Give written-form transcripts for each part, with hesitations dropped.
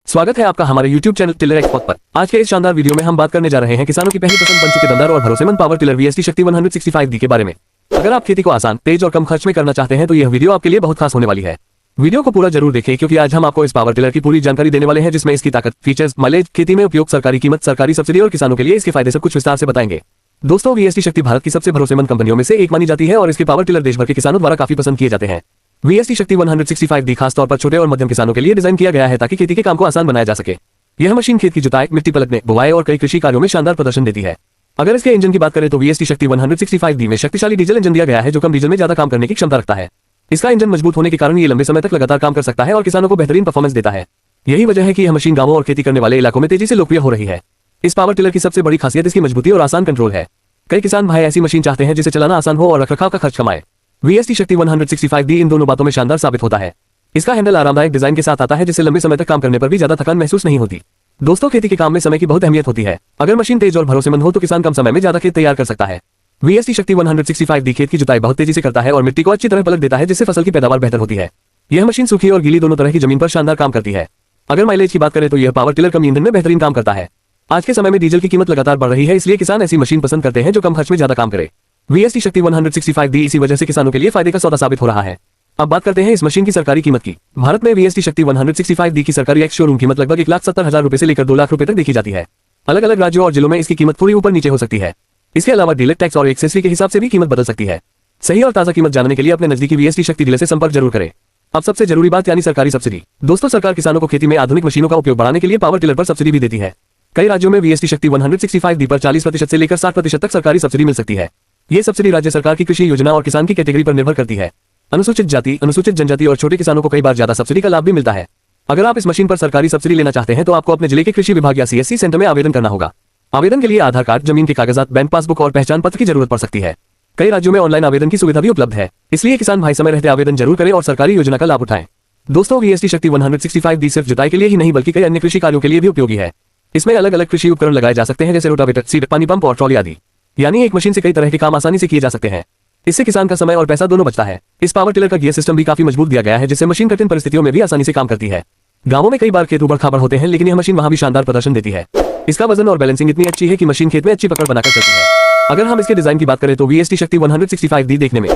स्वागत है आपका हमारे YouTube चैनल टिलर एक्सपर्ट पर। आज के इस शानदार वीडियो में हम बात करने जा रहे हैं किसानों की पहली पसंद बन चुके दमदार और भरोसेमंद पावर टिलर VST शक्ति 165D के बारे में। अगर आप खेती को आसान, तेज और कम खर्च में करना चाहते हैं तो यह वीडियो आपके लिए बहुत खास होने वाली है। वीडियो को पूरा जरूर देखें क्योंकि आज हम आपको इस पावर टिलर की पूरी जानकारी देने वाले हैं, जिसमें इसकी ताकत, फीचर्स, माइलेज, खेती में उपयोग, सरकारी कीमत, सरकारी सब्सिडी और किसानों के लिए इसके फायदे सब कुछ विस्तार से बताएंगे। दोस्तों, VST शक्ति भारत की सबसे भरोसेमंद कंपनियों में से एक मानी जाती है और इसके पावर टिलर देश भर के किसानों द्वारा काफी पसंद किए जाते हैं। VST शक्ति 165D खास तौर पर छोटे और मध्यम किसानों के लिए डिजाइन किया गया है ताकि खेती के काम को आसान बनाया जा सके। यह मशीन खेत की जुताई, मिट्टी पलटने, बुवाई और कई कृषि कार्यों में शानदार प्रदर्शन देती है। अगर इसके इंजन की बात करें तो VST शक्ति 165D में शक्तिशाली डीजल इंजन दिया गया है जो कम डीजल में ज्यादा काम करने की क्षमता रखता है। इसका इंजन मजबूत होने के कारण ये लंबे समय तक लगातार काम कर सकता है और किसानों को बेहतरीन परफॉर्मेंस देता है। यही वजह है कि यह मशीन गांवों और खेती करने वाले इलाकों में तेजी से लोकप्रिय हो रही है। इस पावर टिलर की सबसे बड़ी खासियत इसकी मजबूती और आसान कंट्रोल है। कई किसान भाई ऐसी मशीन चाहते हैं जिसे चलाना आसान हो और रखरखाव का खर्च कमाए। VST शक्ति 165D इन दोनों बातों में शानदार साबित होता है। इसका हैंडल आरामदायक डिजाइन के साथ आता है जिससे लंबे समय तक काम करने पर भी ज्यादा थकान महसूस नहीं होती। दोस्तों, खेती के काम में समय की बहुत अहमियत होती है। अगर मशीन तेज और भरोसेमंद हो तो किसान कम समय में ज्यादा खेत तैयार कर सकता है। VST शक्ति 165D खेत की जुताई बहुत तेजी से करता है और मिट्टी को अच्छी तरह पलट देता है जिससे फसल की पैदावार बेहतर होती है। यह मशीन सूखी और गीली दोनों तरह की जमीन पर शानदार काम करती है। अगर माइलेज की बात करें तो यह पावर टिलर कम ईंधन में बेहतरीन काम करता है। आज के समय में डीजल की कीमत लगातार बढ़ रही है, इसलिए किसान ऐसी मशीन पसंद करते हैं जो कम खर्च में ज्यादा काम करे। VST शक्ति 165D इसी वजह से किसानों के लिए फायदे का सौदा साबित हो रहा है। अब बात करते हैं इस मशीन की सरकारी कीमत की। भारत में VST शक्ति 165D की सरकारी एक्स शोरूम कीमत लगभग 1,70,000 रुपए से लेकर 2 लाख रुपए तक देखी जाती है। अलग अलग राज्यों और जिलों में इसकी कीमत थोड़ी ऊपर नीचे हो सकती है। इसके अलावा डीलर टैक्स और एक्सेसरी के हिसाब से भी कीमत बदल सकती है। सही और ताजा कीमत जानने के लिए अपने नजदीकी VST शक्ति डीलर से संपर्क जरूर करें। अब सबसे जरूरी बात यानी सरकारी सब्सिडी। दोस्तों, सरकार किसानों को खेती में आधुनिक मशीनों का उपयोग बढ़ाने के लिए पावर टिलर पर सब्सिडी भी देती है। कई राज्यों में VST शक्ति 165D पर 40% से लेकर 60% तक सरकारी सब्सिडी मिल सकती है। ये सब्सिडी राज्य सरकार की कृषि योजना और किसान की कैटेगरी पर निर्भर करती है। अनुसूचित जाति, अनुसूचित जनजाति और छोटे किसानों को कई बार ज्यादा सब्सिडी का लाभ भी मिलता है। अगर आप इस मशीन पर सरकारी सब्सिडी लेना चाहते हैं तो आपको अपने जिले के कृषि विभाग या CSC सेंटर में आवेदन करना होगा। आवेदन के लिए आधार कार्ड, जमीन के कागजात, बैंक पासबुक और पहचान पत्र की जरूरत पड़ सकती है। कई राज्यों में ऑनलाइन आवेदन की सुविधा भी उपलब्ध है, इसलिए किसान भाई समय रहते आवेदन जरूर करें और सरकारी योजना का लाभ उठाएं। दोस्तों, VST शक्ति 165D सिर्फ जुताई के लिए ही नहीं बल्कि कई अन्य कृषि कार्यों के लिए भी उपयोगी है। इसमें अलग अलग कृषि उपकरण लगाए जा सकते हैं जैसे रोटावेटर, सीड, पानी पंप और ट्रॉली आदि। यानी एक मशीन से कई तरह के काम आसानी से किए जा सकते हैं। इससे किसान का समय और पैसा दोनों बचता है। इस पावर टिलर का गियर सिस्टम भी काफी मजबूत दिया गया है जिससे मशीन कठिन परिस्थितियों में भी आसानी से काम करती है। गांवों में कई बार खेत उबड़-खाबड़ होते हैं लेकिन यह मशीन वहां भी शानदार प्रदर्शन देती है। इसका वजन और बैलेंसिंग इतनी अच्छी है कि मशीन खेत में अच्छी पकड़ बनाकर चलती है। अगर हम इसके डिजाइन की बात करें तो VST शक्ति 165D देखने में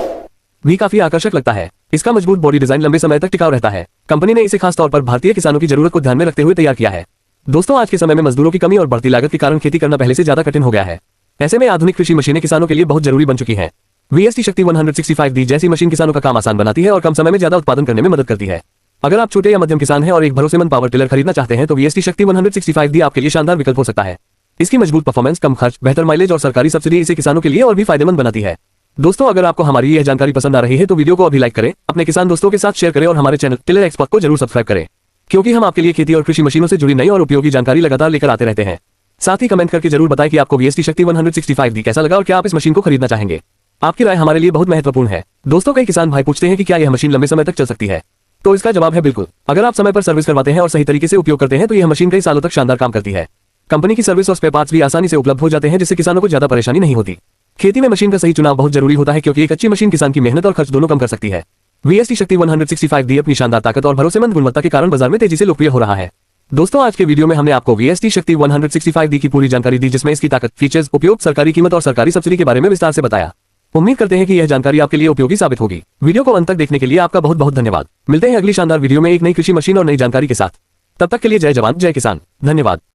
भी काफी आकर्षक लगता है। इसका मजबूत बॉडी डिजाइन लंबे समय तक टिकाऊ रहता है। कंपनी ने इसे खास तौर पर भारतीय किसानों की जरूरत को ध्यान में रखते हुए तैयार किया है। दोस्तों, आज के समय में मजदूरों की कमी और बढ़ती लागत के कारण खेती करना पहले से ज्यादा कठिन हो गया है। ऐसे में आधुनिक कृषि मशीनें किसानों के लिए बहुत जरूरी बन चुकी हैं। VST शक्ति 165D जैसी मशीन किसानों का काम आसान बनाती है और कम समय में ज्यादा उत्पादन करने में मदद करती है। अगर आप छोटे या मध्यम किसान हैं और एक भरोसेमंद पावर टिलर खरीदना चाहते हैं तो VST शक्ति 165D आपके लिए शानदार विकल्प हो सकता है। इसकी मजबूत परफॉर्मेंस, कम खर्च, बेहतर माइलेज और सरकारी सब्सिडी इसे किसानों के लिए और भी फायदेमंद बनाती है। दोस्तों, अगर आपको हमारी यह जानकारी पसंद आ रही है तो वीडियो को अभी लाइक करें, अपने किसान दोस्तों के साथ शेयर करें और हमारे चैनल टिलर एक्सपर्ट को जरूर सब्सक्राइब करें, क्योंकि हम आपके लिए खेती और कृषि मशीनों से जुड़ी नई और उपयोगी जानकारी लगातार लेकर आते रहते हैं। साथ ही कमेंट करके जरूर बताएं कि आपको VST शक्ति 165D कैसा लगा और क्या आप इस मशीन को खरीदना चाहेंगे। आपकी राय हमारे लिए बहुत महत्वपूर्ण है। दोस्तों, कई किसान भाई पूछते हैं कि क्या यह मशीन लंबे समय तक चल सकती है, तो इसका जवाब है बिल्कुल। अगर आप समय पर सर्विस करवाते हैं और सही तरीके से उपयोग करते हैं तो यह मशीन कई सालों तक शानदार काम करती है। कंपनी की सर्विस और स्पेयर पार्ट्स भी आसानी से उपलब्ध हो जाते हैं जिससे किसानों को ज्यादा परेशानी नहीं होती। खेती में मशीन का सही चुनाव बहुत जरूरी होता है क्योंकि एक अच्छी मशीन किसान की मेहनत और खर्च दोनों कम कर सकती है। VST शक्ति 165D अपनी शानदार ताकत और भरोसेमंद गुणवत्ता के कारण बाजार में तेजी से लोकप्रिय हो रहा है। दोस्तों, आज के वीडियो में हमने आपको VST शक्ति 165D की पूरी जानकारी दी जिसमें इसकी ताकत, फीचर्स, उपयोग, सरकारी कीमत और सरकारी सब्सिडी के बारे में विस्तार से बताया। उम्मीद करते हैं कि यह जानकारी आपके लिए उपयोगी साबित होगी। वीडियो को अंत तक देखने के लिए आपका बहुत बहुत धन्यवाद। मिलते हैं अगली शानदार वीडियो में एक नई कृषि मशीन और नई जानकारी के साथ। तब तक के लिए जय जवान जय किसान। धन्यवाद।